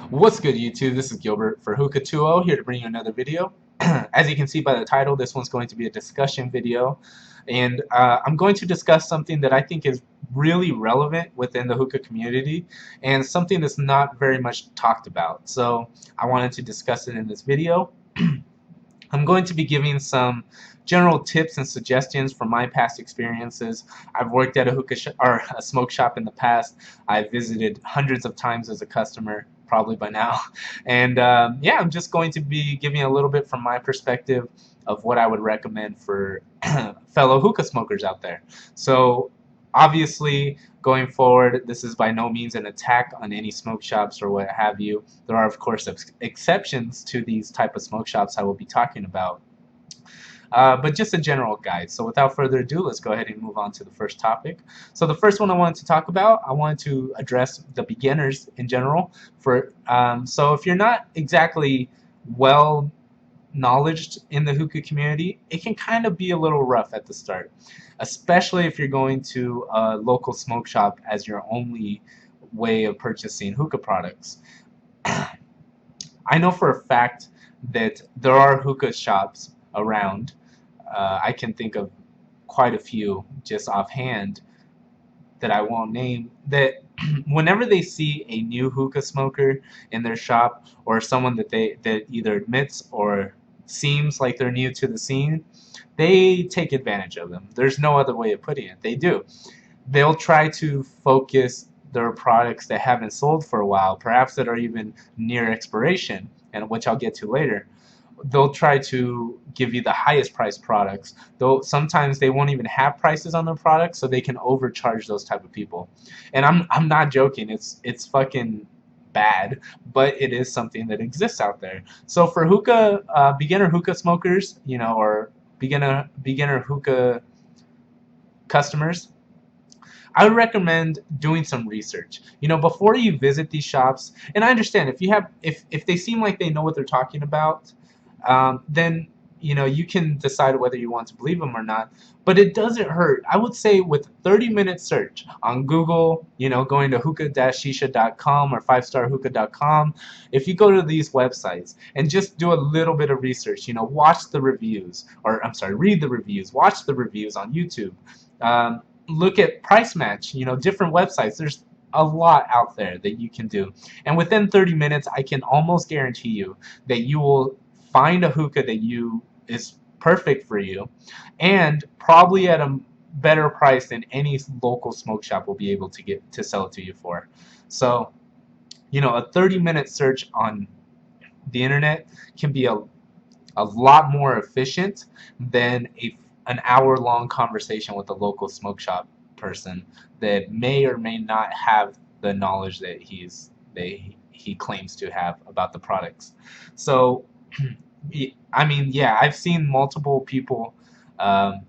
What's good, YouTube? This is Gilbert for Hookah20 here to bring you another video. As you can see by the title, this one's going to be a discussion video, and I'm going to discuss something that I think is really relevant within the hookah community and something that's not very much talked about. So I wanted to discuss it in this video. I'm going to be giving some general tips and suggestions from my past experiences. I've worked at a or a smoke shop in the past. I've visited hundreds of times as a customer, probably by now. And yeah, I'm just going to be giving a little bit from my perspective of what I would recommend for fellow hookah smokers out there. So obviously, going forward, this is by no means an attack on any smoke shops or what have you. There are, of course, exceptions to these type of smoke shops I will be talking about. But just a general guide. So without further ado, let's go ahead and move on to the first topic. So the first one I wanted to talk about, I wanted to address the beginners in general. So if you're not exactly well knowledge in the hookah community, it can kind of be a little rough at the start, especially if you're going to a local smoke shop as your only way of purchasing hookah products. I know for a fact that there are hookah shops around. I can think of quite a few just offhand that I won't name, that whenever they see a new hookah smoker in their shop, or someone that either admits or seems like they're new to the scene, they take advantage of them. There's no other way of putting it. They do. They'll try to focus their products that haven't sold for a while, perhaps that are even near expiration, and which I'll get to later. They'll try to give you the highest priced products, though sometimes they won't even have prices on their products, so they can overcharge those type of people. And I'm not joking. It's fucking bad, but it is something that exists out there. So for hookah, beginner hookah smokers, or beginner hookah customers, I would recommend doing some research. Before you visit these shops, and I understand if they seem like they know what they're talking about, then you can decide whether you want to believe them or not. But it doesn't hurt. I would say with a 30-minute search on Google, going to hookah-shisha.com or 5starhookah.com, if you go to these websites and just do a little bit of research, watch the reviews, or I'm sorry, read the reviews, watch the reviews on YouTube. Look at Price Match, different websites. There's a lot out there that you can do. And within 30 minutes, I can almost guarantee you that you will find a hookah that is perfect for you, and probably at a better price than any local smoke shop will be able to get to sell it to you for. So, a 30-minute search on the internet can be a lot more efficient than an hour-long conversation with a local smoke shop person that may or may not have the knowledge that he claims to have about the products. So, I mean, yeah, I've seen multiple people um,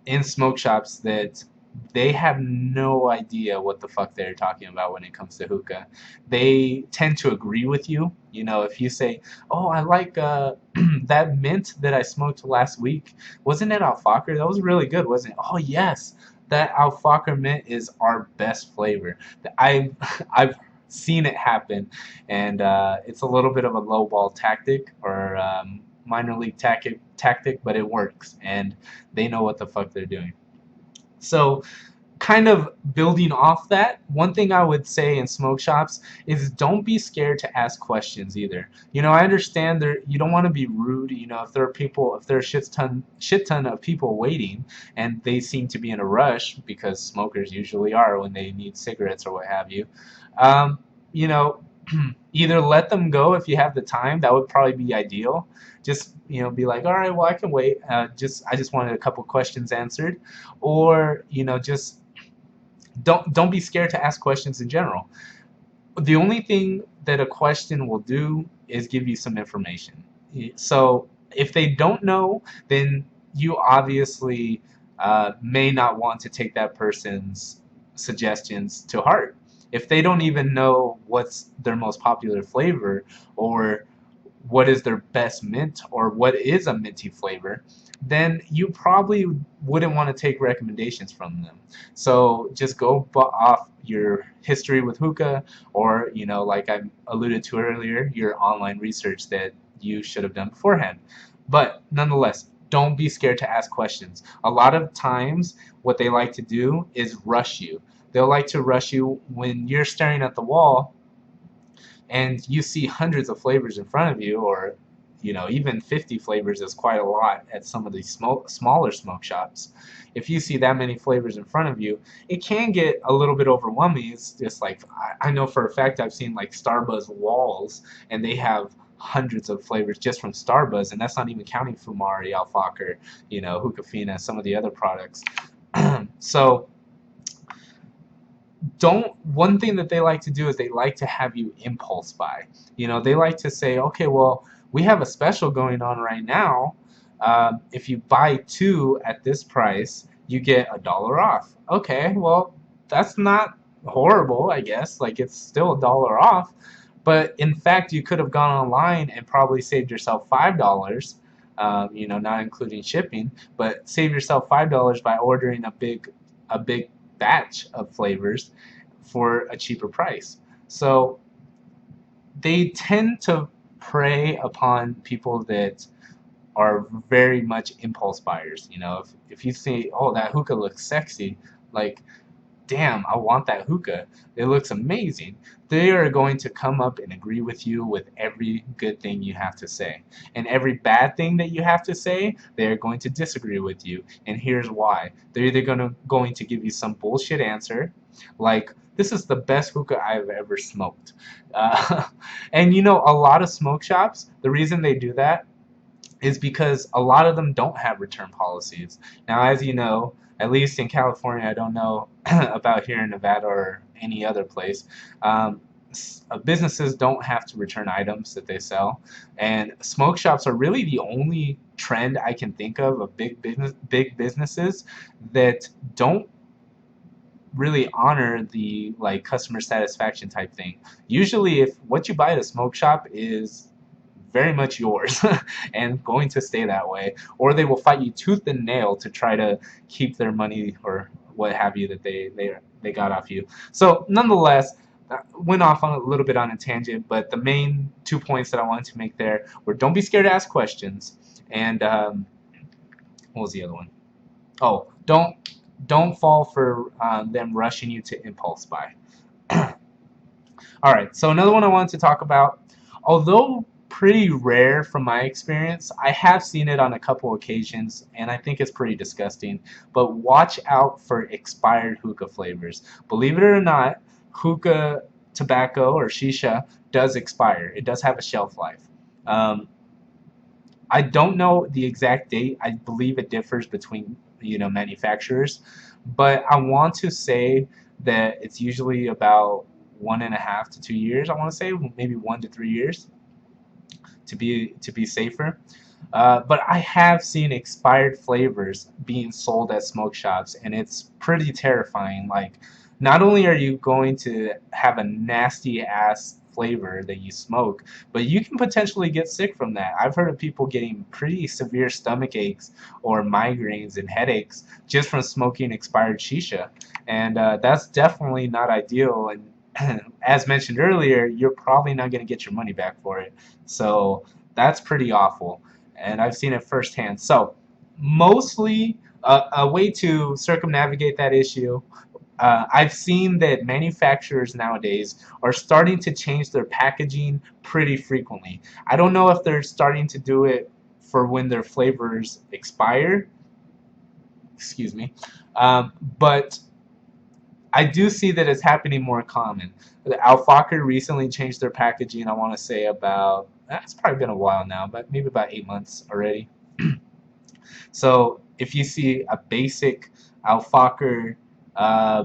in smoke shops that they have no idea what the fuck they're talking about when it comes to hookah. They tend to agree with you. If you say, "Oh, I like that mint that I smoked last week. Wasn't it Alfaker? That was really good, wasn't it?" "Oh, yes. That Alfaker mint is our best flavor." I've I've seen it happen, and it's a little bit of a lowball tactic, or minor league tactic, but it works, and they know what the fuck they're doing. So, kind of building off that, one thing I would say in smoke shops is don't be scared to ask questions either. I understand you don't want to be rude. If there are shit ton of people waiting, and they seem to be in a rush, because smokers usually are when they need cigarettes or what have you. Um, you know, Either let them go if you have the time. That would probably be ideal. Just be like, all right, well, I can wait. I just wanted a couple questions answered, or just don't be scared to ask questions in general. The only thing that a question will do is give you some information. So if they don't know, then you obviously may not want to take that person's suggestions to heart. If they don't even know what's their most popular flavor, or what is their best mint or what is a minty flavor, then you probably wouldn't want to take recommendations from them. So just go off your history with hookah, or like I alluded to earlier, your online research that you should have done beforehand. But nonetheless, don't be scared to ask questions. A lot of times what they like to do is rush you. They'll like to rush you when you're staring at the wall and you see hundreds of flavors in front of you, or even 50 flavors is quite a lot at some of these smaller smoke shops. If you see that many flavors in front of you, it can get a little bit overwhelming. It's just like, I know for a fact I've seen like Starbuzz walls, and they have hundreds of flavors just from Starbuzz, and that's not even counting Fumari, Alfaker, Hookah Fina, some of the other products. So one thing that they like to do is they like to have you impulse buy. They like to say, okay, well, we have a special going on right now. If you buy two at this price, you get $1 off. Okay, well, that's not horrible, I guess. Like, it's still $1 off. But in fact, you could have gone online and probably saved yourself $5. Not including shipping, but save yourself $5 by ordering a big batch of flavors for a cheaper price. So they tend to prey upon people that are very much impulse buyers. If you see, oh, that hookah looks sexy, like, damn, I want that hookah, it looks amazing, they are going to come up and agree with you with every good thing you have to say. And every bad thing that you have to say, they're going to disagree with you. And here's why. They're either going to give you some bullshit answer, like, this is the best hookah I've ever smoked. Uh, and a lot of smoke shops, the reason they do that is because a lot of them don't have return policies. Now, as you know, at least in California, I don't know about here in Nevada or any other place, businesses don't have to return items that they sell, and smoke shops are really the only trend I can think of big businesses that don't really honor the like customer satisfaction type thing. Usually, if what you buy at a smoke shop is very much yours and going to stay that way, or they will fight you tooth and nail to try to keep their money or what have you that they got off you. So nonetheless, went off on a little bit on a tangent, but the main 2 points that I wanted to make there were, don't be scared to ask questions, and what was the other one? Oh, don't fall for them rushing you to impulse buy. All right, so another one I wanted to talk about, although pretty rare from my experience, I have seen it on a couple occasions, and I think it's pretty disgusting. But watch out for expired hookah flavors. Believe it or not, hookah tobacco or shisha does expire. It does have a shelf life. Um, I don't know the exact date. I believe it differs between manufacturers, but I want to say that it's usually about 1.5 to 2 years. I want to say maybe 1 to 3 years to be safer. But I have seen expired flavors being sold at smoke shops, and it's pretty terrifying. Like, not only are you going to have a nasty ass flavor that you smoke, but you can potentially get sick from that. I've heard of people getting pretty severe stomach aches or migraines and headaches just from smoking expired shisha, and that's definitely not ideal. And as mentioned earlier, you're probably not going to get your money back for it. So that's pretty awful, and I've seen it firsthand. So mostly a way to circumnavigate that issue, I've seen that manufacturers nowadays are starting to change their packaging pretty frequently. I don't know if they're starting to do it for when their flavors expire, excuse me, but I do see that it's happening more common. Alfaker recently changed their packaging, I want to say about, it's probably been a while now, but maybe about 8 months already. So if you see a basic Alfaker uh,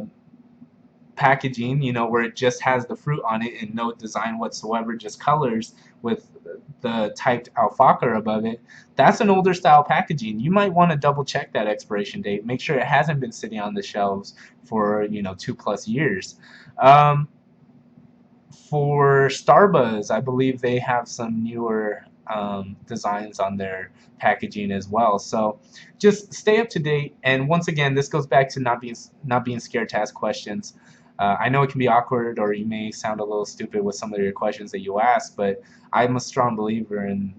packaging, where it just has the fruit on it and no design whatsoever, just colors with the typed Alfaker above it, that's an older style packaging. You might want to double check that expiration date. Make sure it hasn't been sitting on the shelves for 2+ years. For Starbuzz, I believe they have some newer designs on their packaging as well. So just stay up to date. And once again, this goes back to not being scared to ask questions. I know it can be awkward, or you may sound a little stupid with some of your questions that you ask, but I'm a strong believer in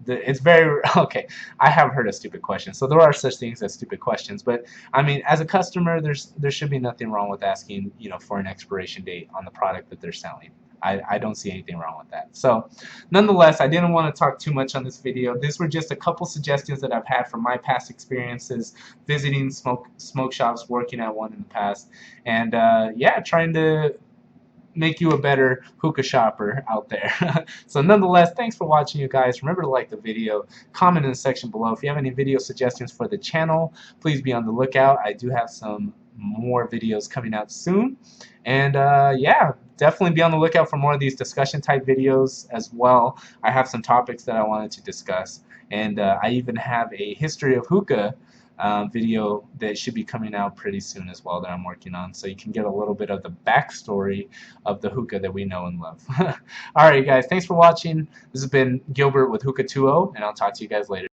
it's very okay. I have heard a stupid question, so there are such things as stupid questions. But I mean, as a customer, there should be nothing wrong with asking, for an expiration date on the product that they're selling. I don't see anything wrong with that. So, nonetheless, I didn't want to talk too much on this video. These were just a couple suggestions that I've had from my past experiences visiting smoke shops, working at one in the past, and yeah, trying to make you a better hookah shopper out there. So nonetheless, thanks for watching, you guys. Remember to like the video, comment in the section below. If you have any video suggestions for the channel, please be on the lookout. I do have some more videos coming out soon. And yeah, definitely be on the lookout for more of these discussion type videos as well. I have some topics that I wanted to discuss. And I even have a history of hookah video that should be coming out pretty soon as well that I'm working on, so you can get a little bit of the backstory of the hookah that we know and love. Alright guys, thanks for watching. This has been Gilbert with Hookah 2.0, and I'll talk to you guys later.